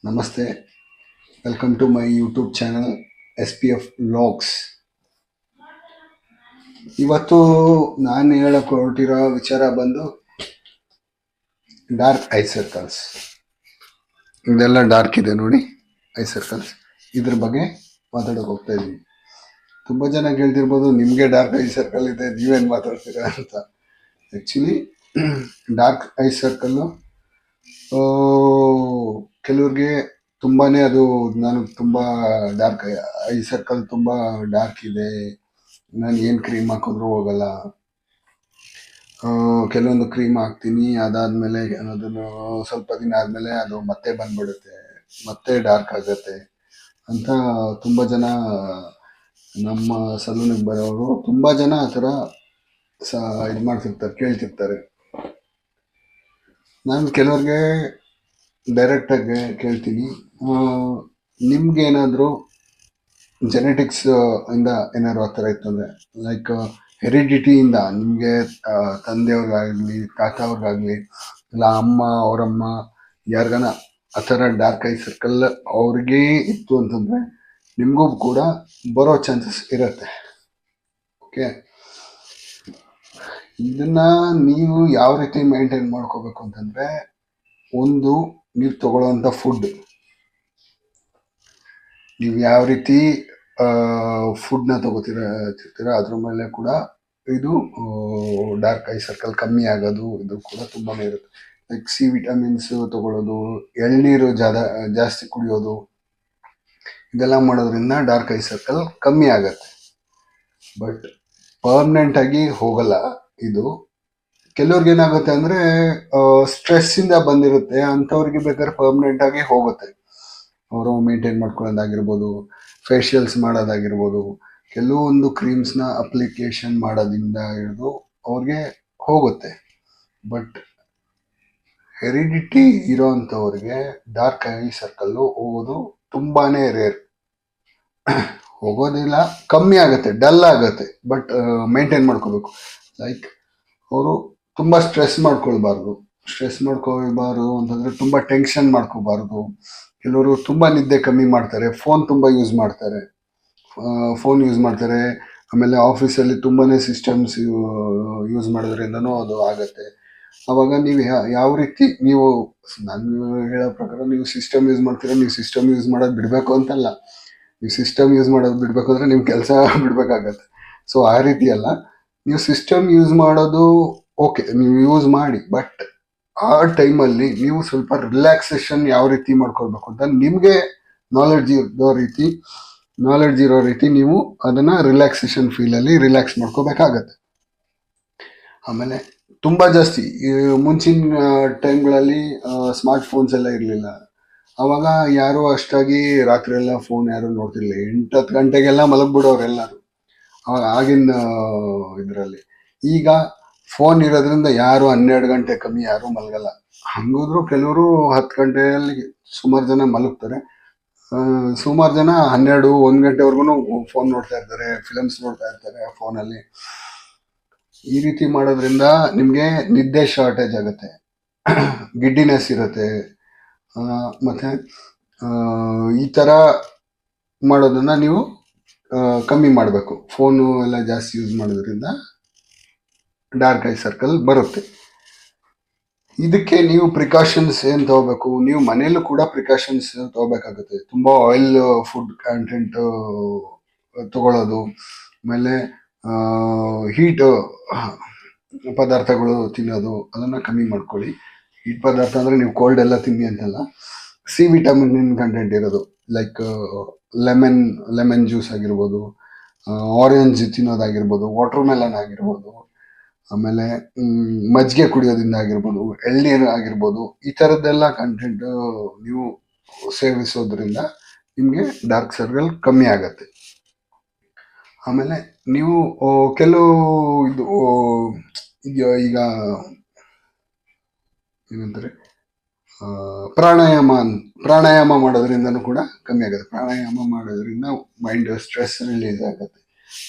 ನಮಸ್ತೆ, welcome to my YouTube channel SPF vlogs. ಇವತ್ತು ನಾನು ಹೇಳಕ್ಕೆ ಹೊರಟಿರೋ ವಿಚಾರ ಬಂದು ಡಾರ್ಕ್ ಐ ಸರ್ಕಲ್ಸ್. ಇದೆಲ್ಲ ಡಾರ್ಕ್ ಇದೆ ನೋಡಿ, ಐ ಸರ್ಕಲ್ಸ್. ಇದ್ರ ಬಗ್ಗೆ ಮಾತಾಡೋಕೆ ಹೋಗ್ತಾ ಇದ್ದೀನಿ. ತುಂಬ ಜನ ಕೇಳ್ತಿರ್ಬೋದು, ನಿಮಗೆ ಡಾರ್ಕ್ ಐ ಸರ್ಕಲ್ ಇದೆ, ನೀವೇನು ಮಾತಾಡ್ತೀರಾ ಅಂತ. ಆ್ಯಕ್ಚುಲಿ ಡಾರ್ಕ್ ಐ ಸರ್ಕಲ್ಲು ಕೆಲವ್ರಿಗೆ ತುಂಬಾನೇ ಅದು ನನಗೆ ತುಂಬ ಡಾರ್ಕ್ ಐ ಸರ್ಕಲ್ ತುಂಬ ಡಾರ್ಕ್ ಇದೆ, ನಾನು ಏನು ಕ್ರೀಮ್ ಹಾಕಿದ್ರೂ ಹೋಗಲ್ಲ. ಕೆಲವೊಂದು ಕ್ರೀಮ್ ಹಾಕ್ತೀನಿ, ಅದಾದಮೇಲೆ ಅದನ್ನು ಸ್ವಲ್ಪ ದಿನ ಆದಮೇಲೆ ಅದು ಮತ್ತೆ ಬಂದ್ಬಿಡುತ್ತೆ, ಮತ್ತೆ ಡಾರ್ಕ್ ಆಗುತ್ತೆ ಅಂತ ತುಂಬ ಜನ ನಮ್ಮ ಸಲೂನಿಗೆ ಬರೋರು ತುಂಬ ಜನ ಆ ಥರ ಇದು ಮಾಡ್ತಿರ್ತಾರೆ, ಕೇಳ್ತಿರ್ತಾರೆ. ನಾನು ಕೆಲವ್ರಿಗೆ ಡೈರೆಕ್ಟಾಗಿ ಕೇಳ್ತೀನಿ, ನಿಮ್ಗೇನಾದರೂ ಜೆನೆಟಿಕ್ಸ್ ಇಂದ ಏನಾದ್ರು ಆ ಥರ ಇತ್ತಂದರೆ, ಲೈಕ್ ಹೆರಿಡಿಟಿಯಿಂದ ನಿಮಗೆ ತಂದೆಯವ್ರಿಗಾಗಲಿ ತಾತವ್ರಿಗಾಗಲಿ ಇಲ್ಲ ಅಮ್ಮ ಅವರಮ್ಮ ಯಾರಿಗಾನ ಆ ಥರ ಡಾರ್ಕ್ ಐ ಸರ್ಕಲ್ ಅವ್ರಿಗೆ ಇತ್ತು ಅಂತಂದರೆ ನಿಮಗೂ ಕೂಡ ಬರೋ ಚಾನ್ಸಸ್ ಇರುತ್ತೆ. ಓಕೆ, ಇದನ್ನ ನೀವು ಯಾವ ರೀತಿ ಮೇಂಟೈನ್ ಮಾಡ್ಕೋಬೇಕು ಅಂತಂದರೆ, ಒಂದು ನೀವು ತಗೊಳ್ಳೋವಂಥ ಫುಡ್, ನೀವು ಯಾವ ರೀತಿ ಫುಡ್ನ ತಗೋತಿರ್ತೀರ ಅದ್ರ ಮೇಲೆ ಕೂಡ ಇದು ಡಾರ್ಕ್ ಐ ಸರ್ಕಲ್ ಕಮ್ಮಿ ಆಗೋದು ಇದು ಕೂಡ ತುಂಬಾ ಇರುತ್ತೆ. ಲೈಕ್ ಸಿ ವಿಟಮಿನ್ಸ್ ತಗೊಳ್ಳೋದು, ಎಳ್ನೀರು ಜಾಸ್ತಿ ಕುಡಿಯೋದು, ಇದೆಲ್ಲ ಮಾಡೋದ್ರಿಂದ ಡಾರ್ಕ್ ಐ ಸರ್ಕಲ್ ಕಮ್ಮಿ ಆಗತ್ತೆ. ಬಟ್ ಪರ್ಮನೆಂಟ್ ಆಗಿ ಹೋಗಲ್ಲ ಇದು. ಕೆಲವ್ರಿಗೆ ಏನಾಗುತ್ತೆ ಅಂದರೆ ಸ್ಟ್ರೆಸ್ಸಿಂದ ಬಂದಿರುತ್ತೆ, ಅಂಥವ್ರಿಗೆ ಬೇಕಾದ್ರೆ ಪರ್ಮನೆಂಟ್ ಆಗಿ ಹೋಗುತ್ತೆ. ಅವರು ಮೇಂಟೈನ್ ಮಾಡ್ಕೊಳ್ಳೋದಾಗಿರ್ಬೋದು, ಫೇಶಿಯಲ್ಸ್ ಮಾಡೋದಾಗಿರ್ಬೋದು, ಕೆಲವೊಂದು ಕ್ರೀಮ್ಸ್ನ ಅಪ್ಲಿಕೇಶನ್ ಮಾಡೋದ್ರಿಂದ ಹಿಡಿದು ಅವ್ರಿಗೆ ಹೋಗುತ್ತೆ. ಬಟ್ ಹೆರಿಡಿಟಿ ಇರೋ ಅಂಥವ್ರಿಗೆ ಡಾರ್ಕ್ ಐ ಸರ್ಕಲ್ಲು ಹೋಗೋದು ತುಂಬಾ ರೇರ್. ಹೋಗೋದಿಲ್ಲ, ಕಮ್ಮಿ ಆಗುತ್ತೆ, ಡಲ್ ಆಗುತ್ತೆ, ಬಟ್ ಮೇಂಟೈನ್ ಮಾಡ್ಕೋಬೇಕು. ಲೈಕ್ ಅವರು ತುಂಬ ಸ್ಟ್ರೆಸ್ ಮಾಡ್ಕೊಳ್ಬಾರ್ದು ಅಂತಂದರೆ ತುಂಬ ಟೆನ್ಷನ್ ಮಾಡ್ಕೋಬಾರ್ದು. ಕೆಲವರು ತುಂಬ ನಿದ್ದೆ ಕಮ್ಮಿ ಮಾಡ್ತಾರೆ, ಫೋನ್ ತುಂಬ ಯೂಸ್ ಮಾಡ್ತಾರೆ, ಆಮೇಲೆ ಆಫೀಸಲ್ಲಿ ತುಂಬಾ ಸಿಸ್ಟಮ್ಸ್ ಯೂಸ್ ಮಾಡೋದ್ರಿಂದನೂ ಅದು ಆಗುತ್ತೆ. ಆವಾಗ ನೀವು ಯಾವ ರೀತಿ ನೀವು, ನಾನು ಹೇಳೋ ಪ್ರಕಾರ ನೀವು ಸಿಸ್ಟಮ್ ಯೂಸ್ ಮಾಡ್ತೀರಾ, ನೀವು ಸಿಸ್ಟಮ್ ಯೂಸ್ ಮಾಡೋದು ಬಿಡಬೇಕು ಅಂತಲ್ಲ. ನೀವು ಸಿಸ್ಟಮ್ ಯೂಸ್ ಮಾಡೋದು ಬಿಡಬೇಕು ಅಂದರೆ ನಿಮ್ಮ ಕೆಲಸ ಬಿಡಬೇಕಾಗತ್ತೆ. ಸೊ ಆ ರೀತಿ ಅಲ್ಲ, ನೀವು ಸಿಸ್ಟಮ್ ಯೂಸ್ ಮಾಡೋದು ಓಕೆ, ನೀವು ಯೂಸ್ ಮಾಡಿ, ಬಟ್ ಆ ಟೈಮಲ್ಲಿ ನೀವು ಸ್ವಲ್ಪ ರಿಲ್ಯಾಕ್ಸೇಷನ್ ಯಾವ ರೀತಿ ಮಾಡ್ಕೊಳ್ಬೇಕು ಅಂತ ನಿಮಗೆ ನಾಲೆಡ್ಜ್ ಇರೋ ರೀತಿ ನೀವು ಅದನ್ನ ರಿಲ್ಯಾಕ್ಸೇಷನ್ ಫೀಲಲ್ಲಿ ರಿಲ್ಯಾಕ್ಸ್ ಮಾಡ್ಕೋಬೇಕಾಗತ್ತೆ. ಆಮೇಲೆ ತುಂಬ ಜಾಸ್ತಿ ಮುಂಚಿನ ಟೈಮ್ಗಳಲ್ಲಿ ಸ್ಮಾರ್ಟ್ ಫೋನ್ಸ್ ಎಲ್ಲ ಇರಲಿಲ್ಲ. ಅವಾಗ ಯಾರು ಅಷ್ಟಾಗಿ ರಾತ್ರಿ ಎಲ್ಲ ಫೋನ್ ಯಾರು ನೋಡ್ತಿರ್ಲಿಲ್ಲ, 8-10 ಗಂಟೆಗೆಲ್ಲ ಮಲಗ್ಬಿಡೋರೆಲ್ಲರೂ ಆಗಿನ ಇದರಲ್ಲಿ. ಈಗ ಫೋನ್ ಇರೋದ್ರಿಂದ ಯಾರು 12 ಗಂಟೆ ಕಮ್ಮಿ ಯಾರು ಮಲಗಲ್ಲ. ಹಂಗಿದ್ರು ಕೆಲವರು 10 ಗಂಟೆಯಲ್ಲಿ ಸುಮಾರು ಜನ ಮಲಗ್ತಾರೆ, ಸುಮಾರು ಜನ 12-1 ಗಂಟೆವರೆಗೂ ಫೋನ್ ನೋಡ್ತಾ ಇರ್ತಾರೆ, ಫಿಲಮ್ಸ್ ನೋಡ್ತಾ ಇರ್ತಾರೆ ಫೋನಲ್ಲಿ. ಈ ರೀತಿ ಮಾಡೋದ್ರಿಂದ ನಿಮಗೆ ನಿದ್ದೆ ಶಾರ್ಟೇಜ್ ಆಗುತ್ತೆ, ಗಿಡ್ಡಿನೆಸ್ ಇರುತ್ತೆ. ಮತ್ತೆ ಈ ಥರ ಮಾಡೋದನ್ನ ನೀವು ಕಮ್ಮಿ ಮಾಡಬೇಕು. ಫೋನು ಎಲ್ಲ ಜಾಸ್ತಿ ಯೂಸ್ ಮಾಡೋದ್ರಿಂದ ಡಾರ್ಕ್ ಐ ಸರ್ಕಲ್ ಬರುತ್ತೆ. ಇದಕ್ಕೆ ನೀವು ಪ್ರಿಕಾಷನ್ಸ್ ಏನು ತಗೋಬೇಕು, ನೀವು ಮನೆಯಲ್ಲೂ ಕೂಡ ಪ್ರಿಕಾಷನ್ಸ್ ತಗೋಬೇಕಾಗುತ್ತೆ. ತುಂಬ ಆಯಿಲ್ ಫುಡ್ ಕಂಟೆಂಟ್ ತಗೊಳ್ಳೋದು, ಆಮೇಲೆ ಹೀಟ್ ಪದಾರ್ಥಗಳು ತಿನ್ನೋದು ಅದನ್ನು ಕಮ್ಮಿ ಮಾಡ್ಕೊಳ್ಳಿ. ಹೀಟ್ ಪದಾರ್ಥ ಅಂದರೆ ನೀವು ಕೋಲ್ಡ್ ಎಲ್ಲ ತಿನ್ನಿ ಅಂತಲ್ಲ, ಸಿ ವಿಟಮಿನ್ ಕಂಟೆಂಟ್ ಇರೋದು, ಲೈಕ್ ಲೆಮನ್ ಜ್ಯೂಸ್ ಆಗಿರ್ಬೋದು, ಆರೆಂಜ್ ತಿನ್ನೋದಾಗಿರ್ಬೋದು, ವಾಟರ್ ಮೆಲನ್ ಆಗಿರ್ಬೋದು, ಆಮೇಲೆ ಮಜ್ಜಿಗೆ ಕುಡಿಯೋದ್ರಿಂದ ಆಗಿರ್ಬೋದು, ಎಳ್ನೀರು ಆಗಿರ್ಬೋದು, ಈ ಥರದ್ದೆಲ್ಲ ಕಂಟೆಂಟ್ ನೀವು ಸೇವಿಸೋದ್ರಿಂದ ನಿಮಗೆ ಡಾರ್ಕ್ ಸರ್ಕಲ್ ಕಮ್ಮಿ ಆಗತ್ತೆ. ಆಮೇಲೆ ನೀವು ಕೆಲವು ಈಗ ಏನಂತಾರೆ, ಪ್ರಾಣಾಯಾಮ ಮಾಡೋದ್ರಿಂದನೂ ಕೂಡ ಕಮ್ಮಿ ಆಗುತ್ತೆ. ಪ್ರಾಣಾಯಾಮ ಮಾಡೋದ್ರಿಂದ ಮೈಂಡ್ ಸ್ಟ್ರೆಸ್ ರಿಲೀಸ್ ಆಗುತ್ತೆ.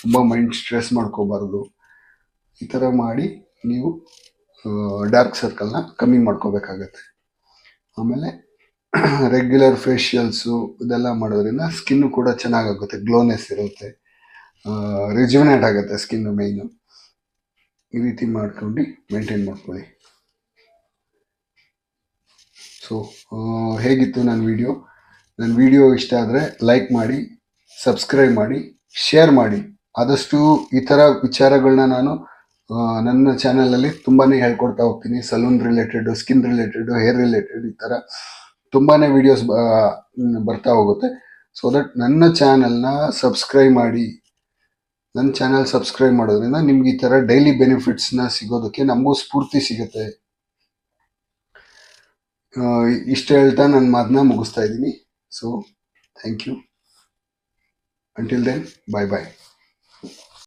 ತುಂಬ ಮೈಂಡ್ ಸ್ಟ್ರೆಸ್ ಮಾಡ್ಕೋಬಾರ್ದು. ಈ ಥರ ಮಾಡಿ ನೀವು ಡಾರ್ಕ್ ಸರ್ಕಲ್ನ ಕಮ್ಮಿ ಮಾಡ್ಕೋಬೇಕಾಗತ್ತೆ. ಆಮೇಲೆ ರೆಗ್ಯುಲರ್ ಫೇಶಿಯಲ್ಸು ಇದೆಲ್ಲ ಮಾಡೋದ್ರಿಂದ ಸ್ಕಿನ್ನು ಕೂಡ ಚೆನ್ನಾಗಾಗುತ್ತೆ, ಗ್ಲೋನೆಸ್ ಇರುತ್ತೆ, ರಿಜ್ಯುನೇಟ್ ಆಗುತ್ತೆ ಸ್ಕಿನ್ನು ಮೇಯ್ನು. ಈ ರೀತಿ ಮಾಡ್ಕೊಂಡು ಮೇಂಟೈನ್ ಮಾಡ್ಕೊಳ್ಳಿ. ಸೊ ಹೇಗಿತ್ತು ನನ್ನ ವಿಡಿಯೋ ಇಷ್ಟ ಆದರೆ ಲೈಕ್ ಮಾಡಿ, ಸಬ್ಸ್ಕ್ರೈಬ್ ಮಾಡಿ, ಶೇರ್ ಮಾಡಿ. ಆದಷ್ಟು ಈ ಥರ ವಿಚಾರಗಳನ್ನ ನಾನು ನನ್ನ ಚಾನಲಲ್ಲಿ ತುಂಬಾ ಹೇಳ್ಕೊಡ್ತಾ ಹೋಗ್ತೀನಿ. Salon related, skin related, hair related, ಈ ಥರ ತುಂಬಾ ವಿಡಿಯೋಸ್ ಬರ್ತಾ ಹೋಗುತ್ತೆ. ಸೊ ದಟ್ ನನ್ನ ಚಾನಲ್ನ ಸಬ್ಸ್ಕ್ರೈಬ್ ಮಾಡಿ. ನನ್ನ ಚಾನಲ್ ಸಬ್ಸ್ಕ್ರೈಬ್ ಮಾಡೋದ್ರಿಂದ ನಿಮ್ಗೆ ಈ ಥರ ಡೈಲಿ ಬೆನಿಫಿಟ್ಸ್ನ ಸಿಗೋದಕ್ಕೆ ನಮಗೂ ಸ್ಫೂರ್ತಿ ಸಿಗುತ್ತೆ. ಇಷ್ಟ ಹೇಳ್ತಾ ನನ್ನ ಮಾತನ್ನ ಮುಗಿಸ್ತಾ ಇದ್ದೀನಿ. So thank you. Until then, bye bye.